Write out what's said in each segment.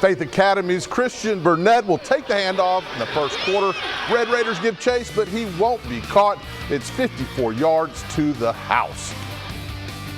Faith Academy's Christian Burnett will take the handoff in the first quarter. Red Raiders give chase, but he won't be caught. It's 54 yards to the house.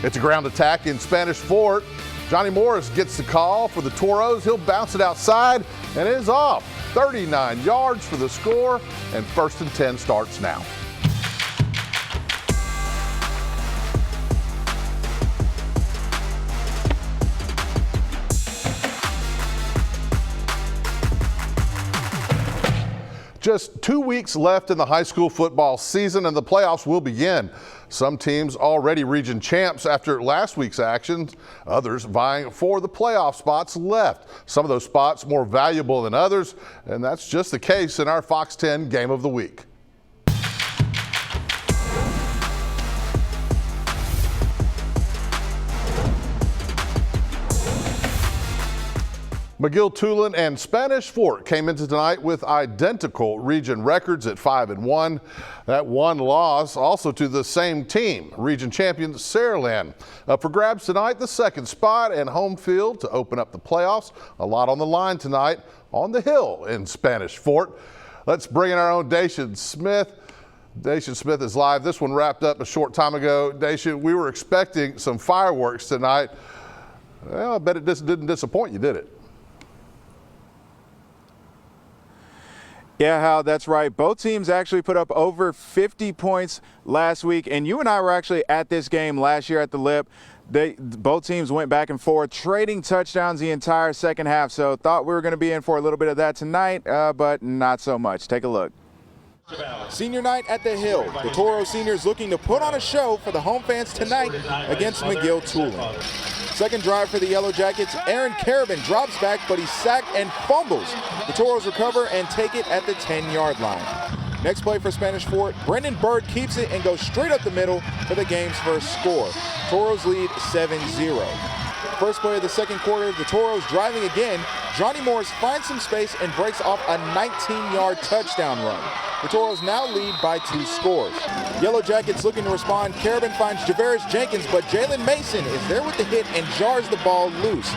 It's a ground attack in Spanish Fort. Johnny Morris gets the call for the Toros. He'll bounce it outside and it is off. 39 yards for the score, and 1st and 10 starts now. Just 2 weeks left in the high school football season and the playoffs will begin. Some teams already region champs after last week's actions, others vying for the playoff spots left. Some of those spots more valuable than others, and that's just the case in our Fox 10 Game of the Week. McGill-Tulane and Spanish Fort came into tonight with identical region records at 5-1. That one loss also to the same team, region champion Saraland. Up for grabs tonight, the second spot and home field to open up the playoffs. A lot on the line tonight on the hill in Spanish Fort. Let's bring in our own Dacian Smith. Dacian Smith is live. This one wrapped up a short time ago. Dacian, we were expecting some fireworks tonight. Well, I bet it just didn't disappoint you, did it? Yeah, Hal, that's right. Both teams actually put up over 50 points last week, and you and I were actually at this game last year at the Lip. Both teams went back and forth, trading touchdowns the entire second half, so thought we were going to be in for a little bit of that tonight, but not so much. Take a look. Senior night at the Hill. The Toro seniors looking to put on a show for the home fans tonight against McGill-Tulane. Second drive for the Yellow Jackets. Aaron Carabin drops back, but he's sacked and fumbles. The Toros recover and take it at the 10-yard line. Next play for Spanish Fort. Brendan Bird keeps it and goes straight up the middle for the game's first score. Toros lead 7-0. First play of the second quarter, the Toros driving again. Johnny Morris finds some space and breaks off a 19-yard touchdown run. The Toros now lead by 2 scores. Yellow Jackets looking to respond. Carabin finds Javaris Jenkins, but Jalen Mason is there with the hit and jars the ball loose.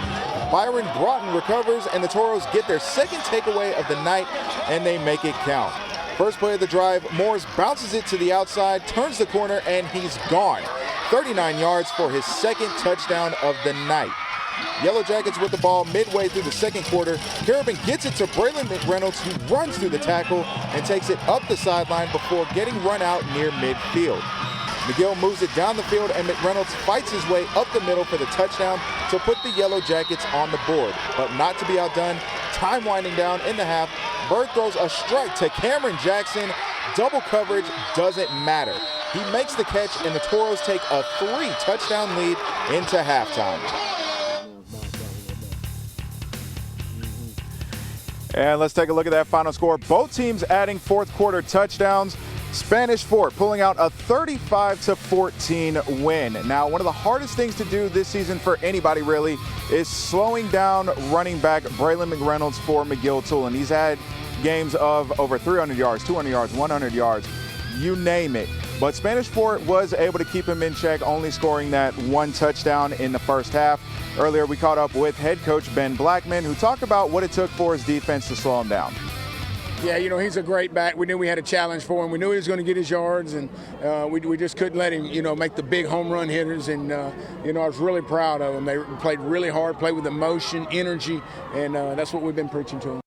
Byron Broughton recovers, and the Toros get their second takeaway of the night, and they make it count. First play of the drive, Morris bounces it to the outside, turns the corner, and he's gone. 39 yards for his second touchdown of the night. Yellow Jackets with the ball midway through the second quarter. Carabin gets it to Braylon McReynolds, who runs through the tackle and takes it up the sideline before getting run out near midfield. McGill moves it down the field, and McReynolds fights his way up the middle for the touchdown to put the Yellow Jackets on the board. But not to be outdone, time winding down in the half, Bird throws a strike to Cameron Jackson. Double coverage doesn't matter. He makes the catch, and the Toros take a 3-touchdown lead into halftime. And let's take a look at that final score. Both teams adding fourth quarter touchdowns. Spanish Fort pulling out a 35-14 win. Now, one of the hardest things to do this season for anybody really is slowing down running back Braylon McReynolds for McGill-Tulane. He's had games of over 300 yards, 200 yards, 100 yards, you name it. But Spanish Fort was able to keep him in check, only scoring that 1 touchdown in the first half. Earlier, we caught up with head coach Ben Blackman, who talked about what it took for his defense to slow him down. Yeah, you know, he's a great back. We knew we had a challenge for him. We knew he was going to get his yards, and we just couldn't let him, make the big home run hitters. And, I was really proud of them. They played really hard, played with emotion, energy, and that's what we've been preaching to them.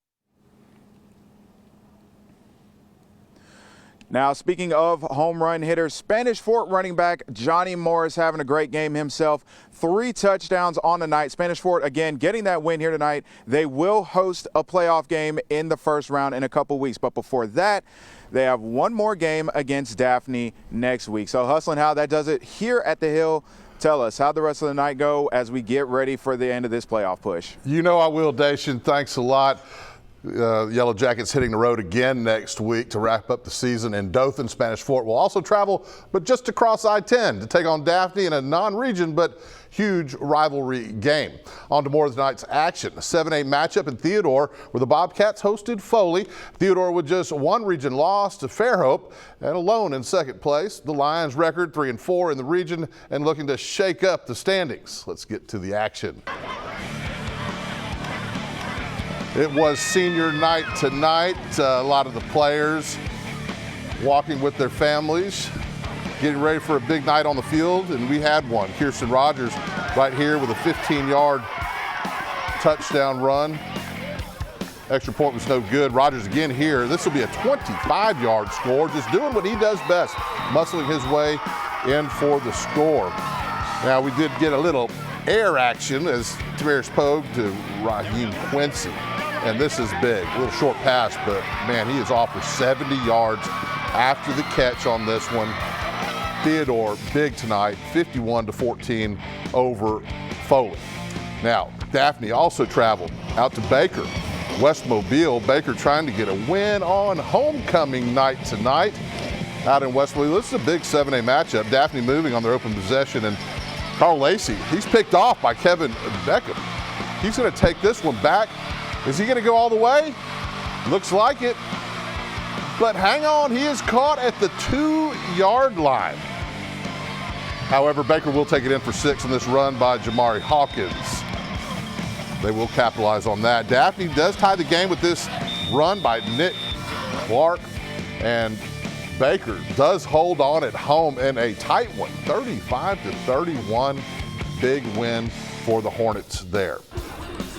Now, speaking of home run hitters, Spanish Fort running back Johnny Morris having a great game himself. 3 touchdowns on the night. Spanish Fort, again, getting that win here tonight. They will host a playoff game in the first round in a couple weeks. But before that, they have one more game against DAPHNE next week. So, Hustlin', how that does it here at the Hill. Tell us, how'd the rest of the night go as we get ready for the end of this playoff push? You know I will, Dacian. Thanks a lot. Yellow Jackets hitting the road again next week to wrap up the season in Dothan. Spanish Fort will also travel, but just across I-10 to take on DAPHNE in a non-region but huge rivalry game. On to more of tonight's action. A 7A matchup in Theodore where the Bobcats hosted Foley. Theodore with just 1 region loss to Fairhope and alone in second place. The Lions record 3-4 in the region and looking to shake up the standings. Let's get to the action. It was senior night tonight. A lot of the players walking with their families, getting ready for a big night on the field, and we had one. Kirsten Rogers right here with a 15-yard touchdown run. Extra point was no good. Rogers again here. This will be a 25-yard score, just doing what he does best, muscling his way in for the score. Now, we did get a little air action as Tavares Pogue to Raheem Quincy. And this is big, a little short pass, but man, he is off for 70 yards after the catch on this one. Theodore, big tonight, 51-14 over Foley. Now, Daphne also traveled out to Baker, West Mobile. Baker trying to get a win on homecoming night tonight out in West Mobile. This is a big 7A matchup. Daphne moving on their open possession, and Carl Lacey, he's picked off by Kevin Beckham. He's going to take this one back. Is he going to go all the way? Looks like it. But hang on, he is caught at the 2-yard line. However, Baker will take it in for 6 in this run by Jamari Hawkins. They will capitalize on that. Daphne does tie the game with this run by Nick Clark, and Baker does hold on at home in a tight one, 35-31. Big win for the Hornets there.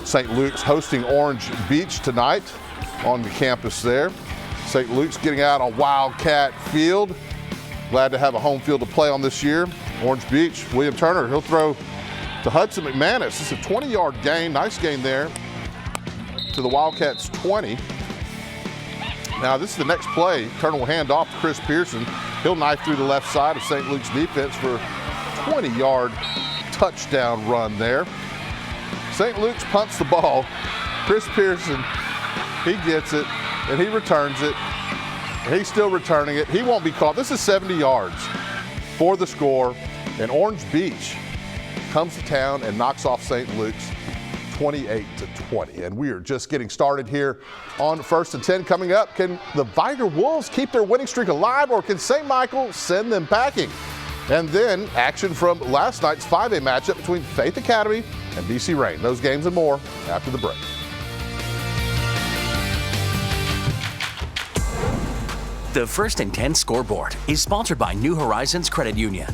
St. Luke's hosting Orange Beach tonight on the campus there. St. Luke's getting out on Wildcat Field. Glad to have a home field to play on this year. Orange Beach, William Turner, he'll throw to Hudson McManus. It's a 20-yard gain, nice gain there to the Wildcats 20. Now this is the next play. Turner will hand off to Chris Pearson. He'll knife through the left side of St. Luke's defense for a 20-yard touchdown run there. St. Luke's punts the ball. Chris Pearson, he gets it, and he returns it. He's still returning it. He won't be caught. This is 70 yards for the score, and Orange Beach comes to town and knocks off St. Luke's 28-20. And we are just getting started here on 1st and 10. Coming up, can the Viger Wolves keep their winning streak alive, or can St. Michael send them packing? And then action from last night's 5A matchup between Faith Academy and BC Rain. Those games and more after the break. The 1st and 10 scoreboard is sponsored by New Horizons Credit Union.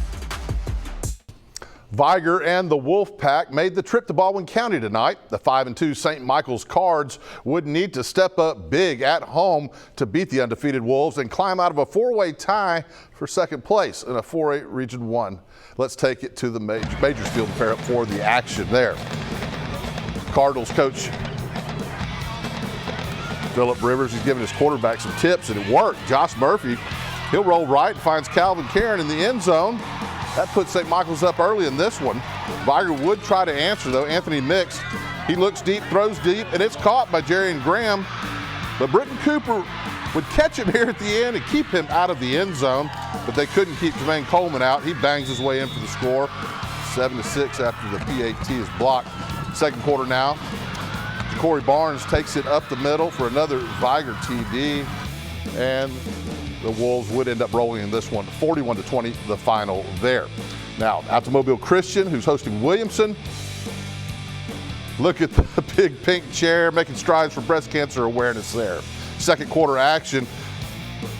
Viger and the Wolfpack made the trip to Baldwin County tonight. The 5-2 St. Michael's Cards would need to step up big at home to beat the undefeated Wolves and climb out of a 4-way tie for 2nd place in a 4A Region 1. Let's take it to the Majorsfield to pair up for the action there. Cardinals coach Phillip Rivers, he's giving his quarterback some tips, and it worked. Josh Murphy, he'll roll right and finds Calvin Karen in the end zone. That puts St. Michael's up early in this one. Viger would try to answer, though. Anthony Mix, he looks deep, throws deep, and it's caught by Jerry Graham. But Britton Cooper would catch him here at the end and keep him out of the end zone, but they couldn't keep Jermaine Coleman out. He bangs his way in for the score, 7-6 after the PAT is blocked. 2nd quarter now. Corey Barnes takes it up the middle for another Viger TD, and the Wolves would end up rolling in this one, 41-20, the final there. Now, out to Mobile Christian, who's hosting Williamson. Look at the big pink chair making strides for breast cancer awareness there. 2nd quarter action.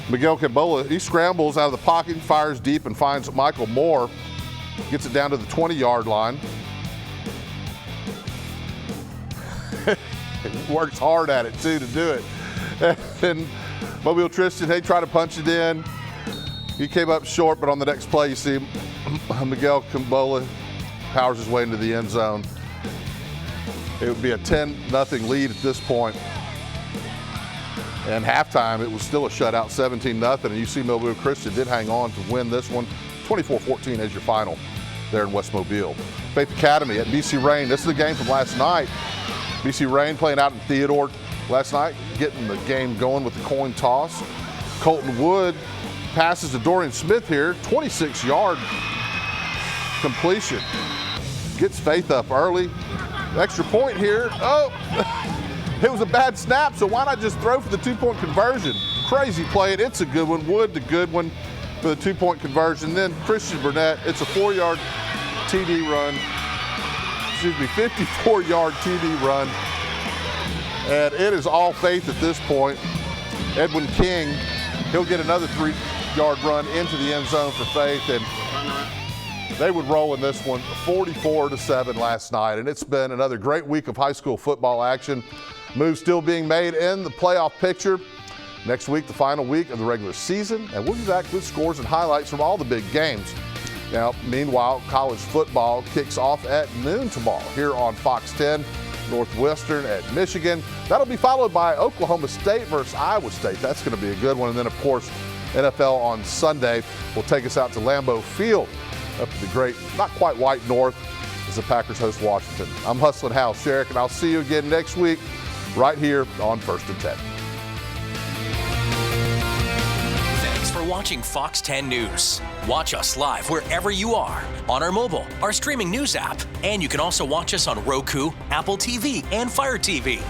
Miguel Cambola, he scrambles out of the pocket, fires deep, and finds Michael Moore. Gets it down to the 20-yard line. He works hard at it, too, to do it. And Mobile Christian, they try to punch it in. He came up short, but on the next play, you see Miguel Cambola powers his way into the end zone. It would be a 10-0 lead at this point. And halftime, it was still a shutout, 17-0. And you see Mobile Christian did hang on to win this one. 24-14 as your final there in West Mobile. Faith Academy at BC Rain. This is the game from last night. BC Rain playing out in Theodore last night, getting the game going with the coin toss. Colton Wood passes to Dorian Smith here, 26-yard completion. Gets Faith up early. Extra point here. Oh, it was a bad snap, so why not just throw for the 2-point conversion? Crazy play, and it's a good one. Wood, the good one for the 2-point conversion. Then Christian Burnett, it's a 4-yard TD run. 54-yard TD run. And it is all faith at this point. Edwin King, he'll get another 3-yard run into the end zone for Faith, and they would roll in this one 44-7 last night. And it's been another great week of high school football action. Moves still being made in the playoff picture. Next week, the final week of the regular season, and we'll be back with scores and highlights from all the big games. Now, meanwhile, college football kicks off at noon tomorrow here on Fox 10. Northwestern at Michigan. That'll be followed by Oklahoma State versus Iowa State. That's going to be a good one. And then, of course, NFL on Sunday will take us out to Lambeau Field up to the great, not quite white north as the Packers host Washington. I'm Hustlin' Hal Sherrick, and I'll see you again next week right here on First and 10. Thanks for watching Fox 10 News. Watch us live wherever you are on our mobile, our streaming news app, and you can also watch us on Roku, Apple TV, and Fire TV.